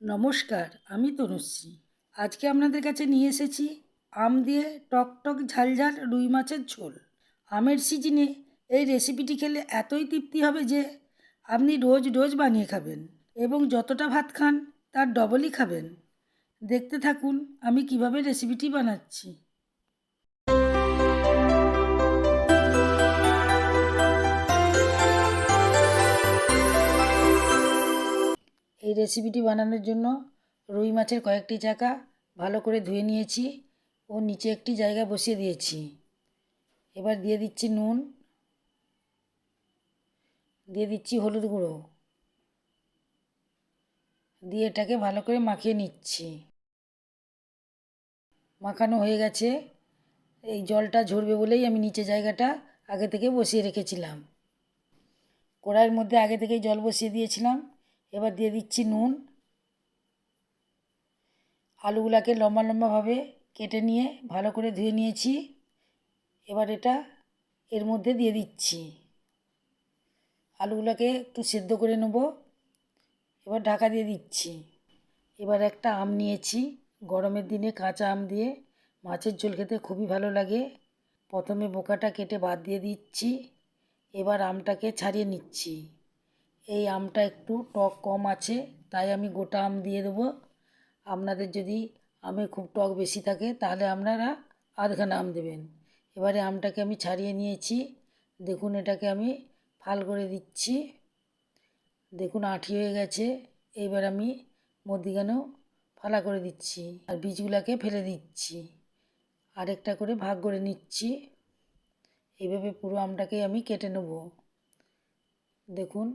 নমস্কার, আমি তনুশ্রী। আজকে আপনাদের কাছে নিয়ে এসেছি আম দিয়ে টক ঝাল ঝাল রুই মাছের ঝোল। আমের সিজনে এই রেসিপিটি খেলে এতই তৃপ্তি হবে যে আপনি রোজ রোজ বানিয়ে খাবেন এবং যতটা ভাত খান তার ডবলই খাবেন। দেখতে থাকুন আমি কিভাবে রেসিপিটি বানাচ্ছি। এই রেসিপিটি বানানোর জন্য রুই মাছের কয়েকটি চাকা ভালো করে ধুয়ে নিয়েছি ও নিচে একটি জায়গা বসিয়ে দিয়েছি। এবার দিয়ে দিচ্ছি নুন, দিয়ে দিচ্ছি হলুদ গুঁড়ো, দিয়ে এটাকে ভালো করে মাখিয়ে নিচ্ছি। মাখানো হয়ে গেছে। এই জলটা ঝরবে বলেই আমি নিচে জায়গাটা আগে থেকে বসিয়ে রেখেছিলাম। কড়াইয়ের মধ্যে আগে থেকেই জল বসিয়ে দিয়েছিলাম। এবার দিয়ে দিচ্ছি নুন। আলুগুলাকে লম্বা লম্বাভাবে কেটে নিয়ে ভালো করে ধুয়ে নিয়েছি। এবার এটা এর মধ্যে দিয়ে দিচ্ছি। আলুগুলোকে একটু সেদ্ধ করে নেব। এবার ঢাকা দিয়ে দিচ্ছি। এবার একটা আম নিয়েছি। গরমের দিনে কাঁচা আম দিয়ে মাছের ঝোল খেতে খুবই ভালো লাগে। প্রথমে বোকাটা কেটে বাদ দিয়ে দিচ্ছি। এবার আমটাকে ছাড়িয়ে নিচ্ছি। এই আমটা একটু টক কম আছে, তাই আমি গোটা আম দিয়ে দেবো। আপনাদের যদি আমে খুব টক বেশি থাকে তাহলে আপনারা আধখানা আম দেবেন। এবারে আমটাকে আমি ছাড়িয়ে নিয়েছি। দেখুন এটাকে আমি ফাল করে দিচ্ছি। দেখুন আঁটি হয়ে গেছে। এইবার আমি মধ্যিখানেও ফালা করে দিচ্ছি আর বীজগুলোকে ফেলে দিচ্ছি। আরেকটা করে ভাগ করে নিচ্ছি। এইভাবে পুরো আমটাকে আমি কেটে নেব। দেখুন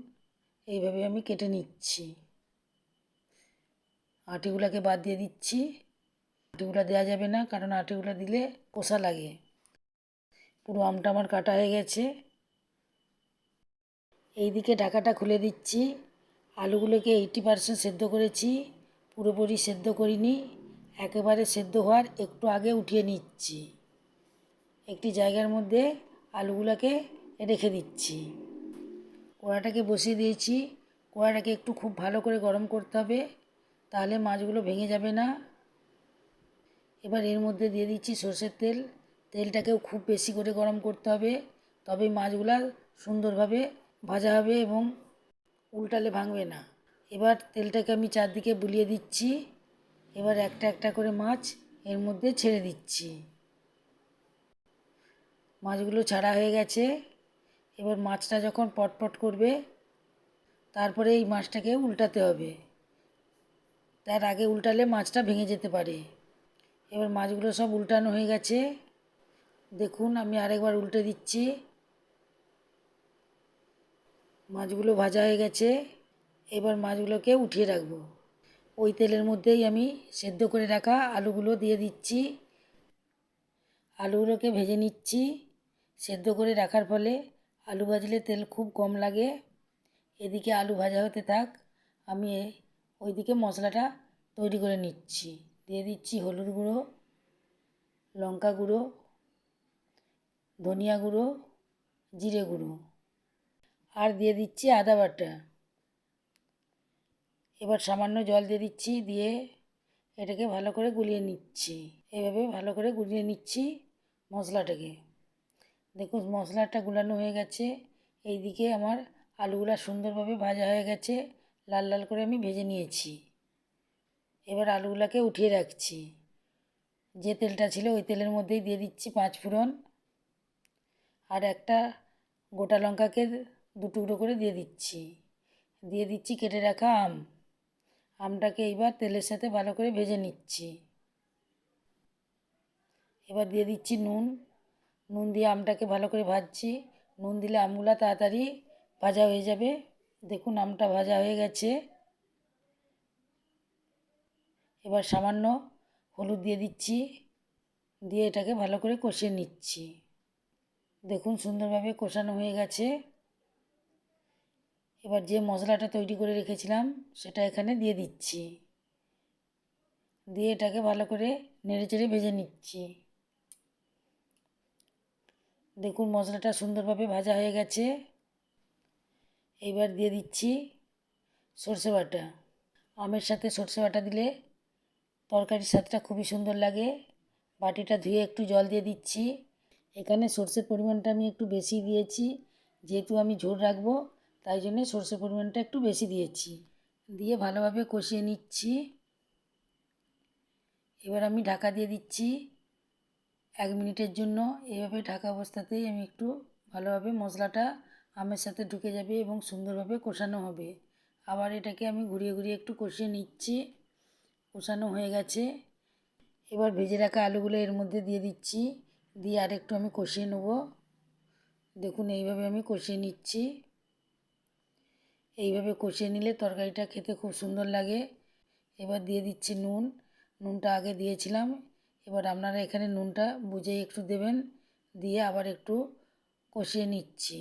এইভাবে আমি কেটে নিচ্ছি। আটিগুলোকে বাদ দিয়ে দিচ্ছি। আটিগুলো দেওয়া যাবে না, কারণ আটিগুলো দিলে কষা লাগে। পুরো আমটা আমার কাটা হয়ে গেছে। এইদিকে ঢাকাটা খুলে দিচ্ছি। আলুগুলোকে 80% সেদ্ধ করেছি, পুরোপুরি সেদ্ধ করিনি। একেবারে সেদ্ধ হওয়ার একটু আগে উঠিয়ে নিচ্ছি। একটি জায়গার মধ্যে আলুগুলোকে রেখে দিচ্ছি। কড়াটাকে বসিয়ে দিয়েছি। কড়াটাকে একটু খুব ভালো করে গরম করতে হবে, তাহলে মাছগুলো ভেঙে যাবে না। এবার এর মধ্যে দিয়ে দিচ্ছি সর্ষের তেল। তেলটাকেও খুব বেশি করে গরম করতে হবে, তবেই মাছগুলো সুন্দরভাবে ভাজা হবে এবং উল্টালে ভাঙবে না। এবার তেলটাকে আমি চারদিকে বুলিয়ে দিচ্ছি। এবার একটা একটা করে মাছ এর মধ্যে ছেড়ে দিচ্ছি। মাছগুলো ছাড়া হয়ে গেছে। এবার মাছটা যখন পটপট করবে তারপরে এই মাছটাকে উল্টাতে হবে, তার আগে উল্টালে মাছটা ভেঙে যেতে পারে। এবার মাছগুলো সব উল্টানো হয়ে গেছে। দেখুন আমি আরেকবার উল্টে দিচ্ছি। মাছগুলো ভাজা হয়ে গেছে। এবার মাছগুলোকে উঠিয়ে রাখবো। ওই তেলের মধ্যেই আমি সেদ্ধ করে রাখা আলুগুলো দিয়ে দিচ্ছি। আলুগুলোকে ভেজে নিচ্ছি। সেদ্ধ করে রাখার ফলে আলু ভাজলে তেল খুব কম লাগে। এদিকে আলু ভাজা হতে থাক, আমি ওইদিকে মশলাটা তৈরি করে নিচ্ছি। দিয়ে দিচ্ছি হলুদ গুঁড়ো, লঙ্কা গুঁড়ো, ধনিয়া গুঁড়ো, জিরে গুঁড়ো, আর দিয়ে দিচ্ছি আদা বাটা। এবার সামান্য জল দিয়ে দিচ্ছি, দিয়ে এটাকে ভালো করে গুলিয়ে নিচ্ছি। এভাবে ভালো করে গুলিয়ে নিচ্ছি মশলাটাকে। দেখুন মশলাটা গুলানো হয়ে গেছে। এইদিকে আমার আলুগুলা সুন্দরভাবে ভাজা হয়ে গেছে, লাল লাল করে আমি ভেজে নিয়েছি। এবার আলুগুলাকে উঠিয়ে রাখছি। যে তেলটা ছিল ওই তেলের মধ্যেই দিয়ে দিচ্ছি 5 ফোড়ন, আর একটা গোটা লঙ্কাকে 2 টুকরো করে দিয়ে দিচ্ছি। দিয়ে দিচ্ছি কেটে রাখা আম। আমটাকে এইবার তেলের সাথে ভালো করে ভেজে নিচ্ছি। এবার দিয়ে দিচ্ছি নুন। নুন দিয়ে আমটাকে ভালো করে ভাজছি। নুন দিলে আমগুলো তাড়াতাড়ি ভাজা হয়ে যাবে। দেখুন আমটা ভাজা হয়ে গেছে। এবার সামান্য হলুদ দিয়ে দিচ্ছি, দিয়ে এটাকে ভালো করে কষিয়ে নিচ্ছি। দেখুন সুন্দরভাবে কষানো হয়ে গেছে। এবার যে মশলাটা তৈরি করে রেখেছিলাম সেটা এখানে দিয়ে দিচ্ছি, দিয়ে এটাকে ভালো করে নেড়েচেড়ে ভেজে নিচ্ছি। দেখুন মশলাটা সুন্দরভাবে ভাজা হয়ে গেছে। এইবার দিয়ে দিচ্ছি সর্ষে বাটা। আমের সাথে সর্ষে বাটা দিলে তরকারির স্বাদটা খুবই সুন্দর লাগে। বাটিটা ধুয়ে একটু জল দিয়ে দিচ্ছি। এখানে সর্ষের পরিমাণটা আমি একটু বেশি দিয়েছি, যেহেতু আমি ঝোল রাখবো তাই জন্যে সর্ষের পরিমাণটা একটু বেশি দিয়েছি। দিয়ে ভালোভাবে কষিয়ে নিচ্ছি। এবার আমি ঢাকা দিয়ে দিচ্ছি 1 মিনিটের জন্য। এভাবে ঢাকা অবস্থাতেই আমি একটু ভালোভাবে মশলাটা আমের সাথে ঢুকে যাবে এবং সুন্দরভাবে কষানো হবে। আবার এটাকে আমি ঘুরিয়ে ঘুরিয়ে একটু কষিয়ে নিচ্ছি। কষানো হয়ে গেছে। এবার ভেজে রাখা আলুগুলো এর মধ্যে দিয়ে দিচ্ছি, দিয়ে আর একটু আমি কষিয়ে নেব। দেখুন এইভাবে আমি কষিয়ে নিচ্ছি। এইভাবে কষিয়ে নিলে তরকারিটা খেতে খুব সুন্দর লাগে। এবার দিয়ে দিচ্ছি নুন। নুনটা আগে দিয়েছিলাম, এবার আপনারা এখানে নুনটা বুঝে একটু দেবেন। দিয়ে আবার একটু কষিয়ে নিচ্ছি।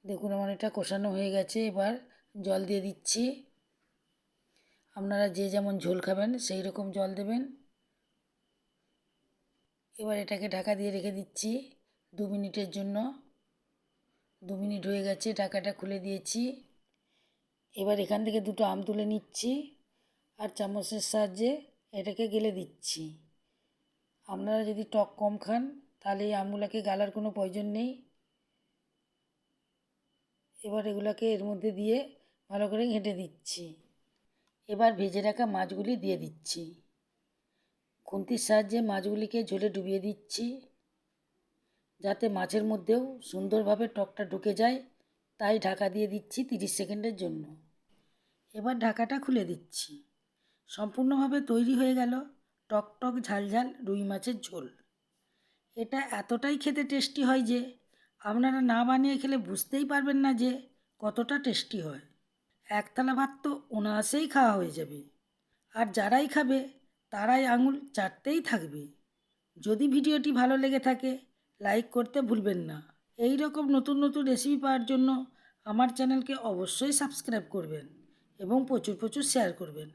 দেখুন আমার এটা কষানো হয়ে গেছে। এবার জল দিয়ে দিচ্ছি। আপনারা যে যেমন ঝোল খাবেন সেই রকম জল দেবেন। এবার এটাকে ঢাকা দিয়ে রেখে দিচ্ছি 2 মিনিটের জন্য। 2 মিনিট হয়ে গেছে, ঢাকাটা খুলে দিয়েছি। এবার এখান থেকে দুটো আম তুলে নিচ্ছি আর চামচের সাহায্যে এটাকে গেলে দিচ্ছি। আপনারা যদি টক কম খান তাহলে এই আমগুলোকে গালার কোনো প্রয়োজন নেই। এবার এগুলোকে এর মধ্যে দিয়ে ভালো করে ঘেঁটে দিচ্ছি। এবার ভেজে রাখা মাছগুলি দিয়ে দিচ্ছি। খুন্তির সাহায্যে মাছগুলিকে ঝোলে ডুবিয়ে দিচ্ছি, যাতে মাছের মধ্যেও সুন্দরভাবে টকটা ঢুকে যায়। তাই ঢাকা দিয়ে দিচ্ছি 30 সেকেন্ডের জন্য। এবার ঢাকাটা খুলে দিচ্ছি। সম্পূর্ণভাবে তৈরি হয়ে গেল টক টক ঝাল ঝাল রুই মাছের ঝোল। এটা এতটাই খেতে টেস্টি হয় যে আপনারা না বানিয়ে খেলে বুঝতেই পারবেন না যে কতটা টেস্টি হয়। এক থালা ভাত তো অনায়াসেই খাওয়া হয়ে যাবে, আর যারাই খাবে তারাই আঙুল চাটতেই থাকবে। যদি ভিডিওটি ভালো লেগে থাকে লাইক করতে ভুলবেন না। এই রকম নতুন নতুন রেসিপি পাওয়ার জন্য আমার চ্যানেলকে অবশ্যই সাবস্ক্রাইব করবেন এবং প্রচুর প্রচুর শেয়ার করবেন।